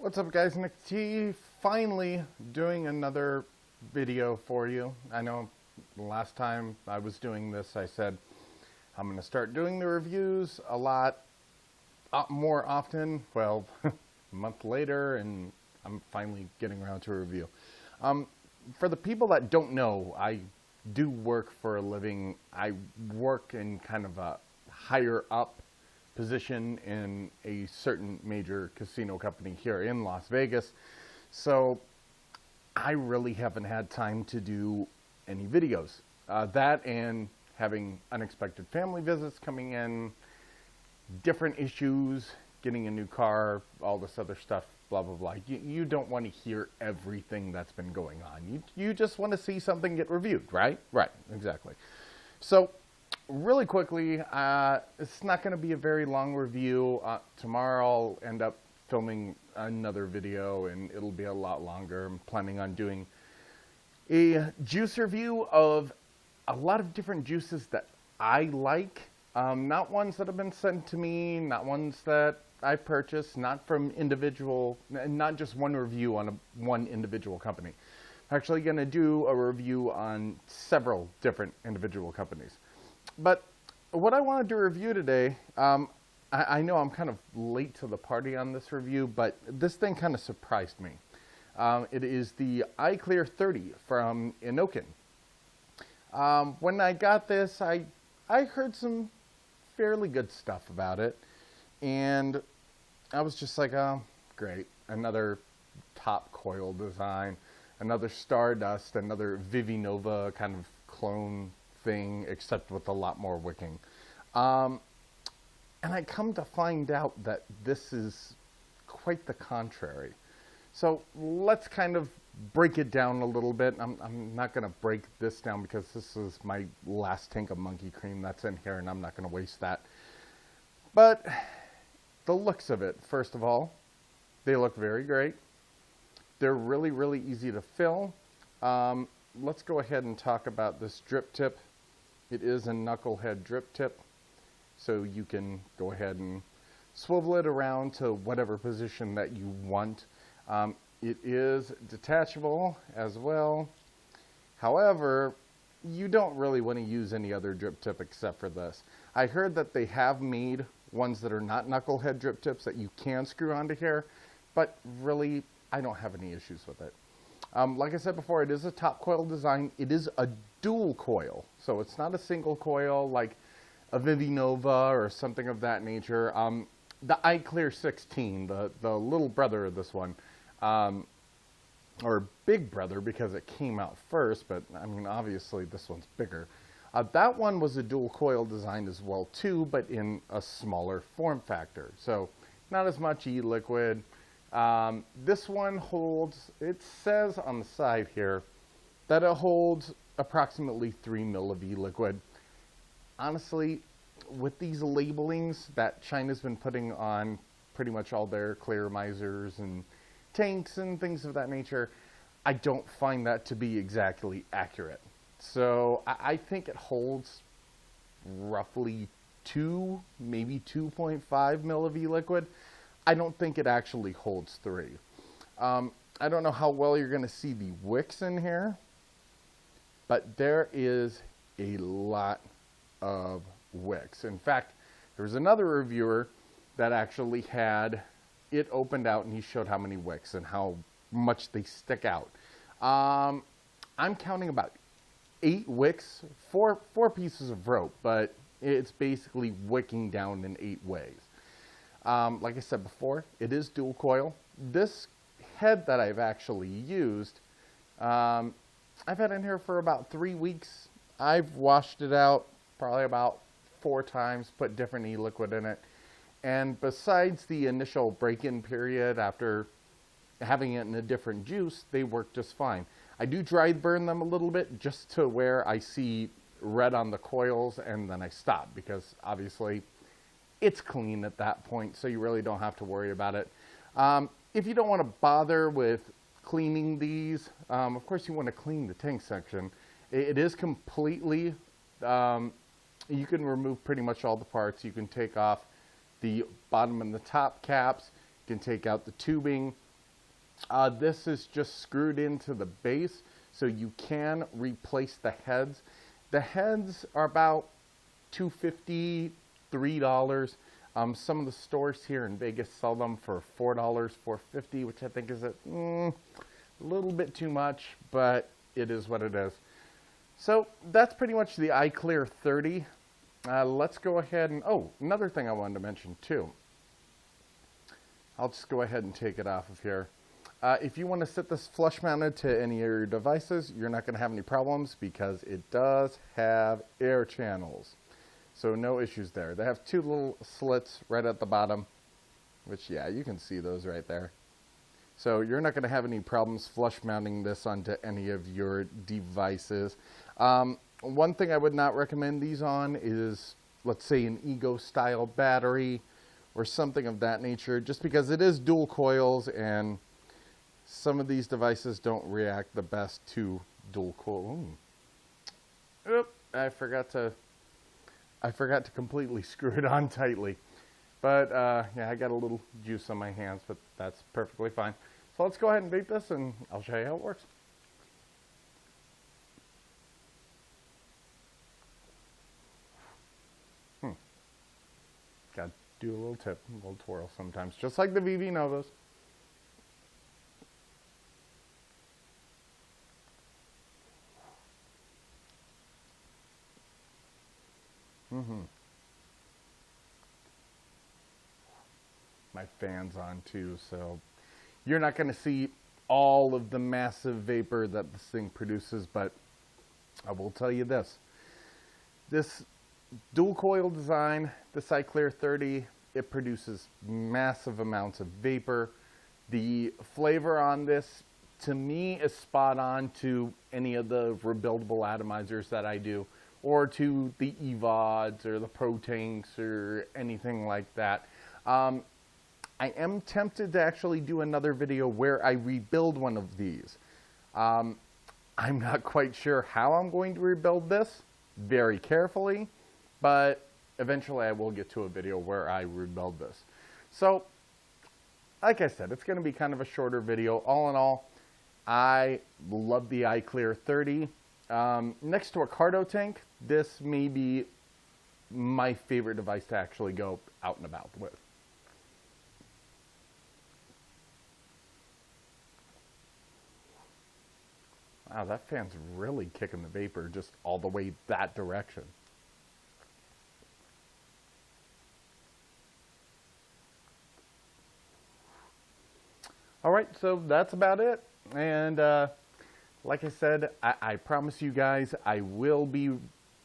What's up, guys? Nick T finally doing another video for you. I know last time I was doing this I said I'm going to start doing the reviews a lot more often. Well, a month later and I'm finally getting around to a review. For the people that don't know, I do work for a living. I work in kind of a higher up position in a certain major casino company here in Las Vegas. So I really haven't had time to do any videos. That and having unexpected family visits coming in, different issues, getting a new car, all this other stuff, blah, blah, blah. You don't want to hear everything that's been going on. You just want to see something get reviewed, right? Right, exactly. So really quickly, it's not going to be a very long review. Tomorrow I'll end up filming another video and it'll be a lot longer. I'm planning on doing a juice review of a lot of different juices that I like. Not ones that have been sent to me, not ones that I purchased, not from individual, not just one review on one individual company. I'm actually going to do a review on several different individual companies. But what I wanted to review today, I know I'm kind of late to the party on this review, but this thing kind of surprised me. It is the iclear30 from Inokin. When I got this, I heard some fairly good stuff about it, and I was just like, oh, great, another top coil design, another Stardust, another Vivinova kind of clone thing, except with a lot more wicking. And I come to find out that this is quite the contrary. So let's kind of break it down a little bit. I'm not going to break this down because this is my last tank of monkey cream that's in here and I'm not going to waste that. But the looks of it, first of all, they look very great. They're really, really easy to fill. Let's go ahead and talk about this drip tip. It is a knucklehead drip tip, so you can go ahead and swivel it around to whatever position that you want. It is detachable as well. However, you don't really want to use any other drip tip except for this. I heard that they have made ones that are not knucklehead drip tips that you can screw onto here, but really, I don't have any issues with it. Like I said before, it is a top coil design. It is a dual coil, so it's not a single coil like a Vivinova or something of that nature. The iclear16, the little brother of this one, or big brother because it came out first, but I mean obviously this one's bigger. That one was a dual coil design as well too, but in a smaller form factor, so not as much e-liquid. This one holds, it says on the side here that it holds approximately 3 mil of e-liquid. Honestly, with these labelings that China's been putting on pretty much all their claromizers and tanks and things of that nature, I don't find that to be exactly accurate. So I think it holds roughly 2, maybe 2.5 mil of e-liquid. I don't think it actually holds 3. I don't know how well you're going to see the wicks in here, but there is a lot of wicks. In fact, there was another reviewer that actually had it opened out and he showed how many wicks and how much they stick out. I'm counting about 8 wicks, four pieces of rope, but it's basically wicking down in 8 ways. Like I said before, it is dual coil. This head that I've actually used, I've had in here for about 3 weeks. I've washed it out probably about 4 times, put different e-liquid in it. And besides the initial break-in period after having it in a different juice, they work just fine. I do dry burn them a little bit just to where I see red on the coils and then I stop because obviously it's clean at that point, so you really don't have to worry about it. If you don't want to bother with cleaning these, of course you want to clean the tank section. It is completely, you can remove pretty much all the parts. You can take off the bottom and the top caps. You can take out the tubing. This is just screwed into the base, so you can replace the heads. The heads are about $2.50, $3. Some of the stores here in Vegas sell them for $4, $4.50, which I think is a little bit too much, but it is what it is. So that's pretty much the iclear30. Let's go ahead and, oh, another thing I wanted to mention too. I'll just go ahead and take it off of here. If you want to set this flush mounted to any of your devices, you're not going to have any problems because it does have air channels. So no issues there. They have two little slits right at the bottom, which, yeah, you can see those right there. So you're not going to have any problems flush mounting this onto any of your devices. One thing I would not recommend these on is, let's say, an Ego style battery or something of that nature, just because it is dual coils and some of these devices don't react the best to dual coil. Oop, I forgot to completely screw it on tightly. But yeah, I got a little juice on my hands, but that's perfectly fine. So let's go ahead and vape this and I'll show you how it works. Got to do a little tip, a little twirl sometimes, just like the VV Novas. My fan's on too, so you're not going to see all of the massive vapor that this thing produces, but I will tell you this. This dual coil design, this iclear30, it produces massive amounts of vapor. The flavor on this, to me, is spot on to any of the rebuildable atomizers that I do, or to the EVODs or the Pro Tanks or anything like that. I am tempted to actually do another video where I rebuild one of these. I'm not quite sure how I'm going to rebuild this very carefully, but eventually I will get to a video where I rebuild this. So, like I said, it's going to be kind of a shorter video. All in all, I love the iclear30. Next to a cardo tank, this may be my favorite device to actually go out and about with. Wow, that fan's really kicking the vapor just all the way that direction. All right, so that's about it. And like I said, I promise you guys I will be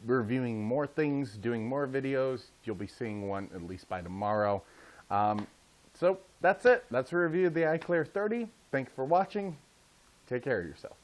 reviewing more things, doing more videos. You'll be seeing one at least by tomorrow. So that's it. That's a review of the iclear30. Thanks for watching. Take care of yourself.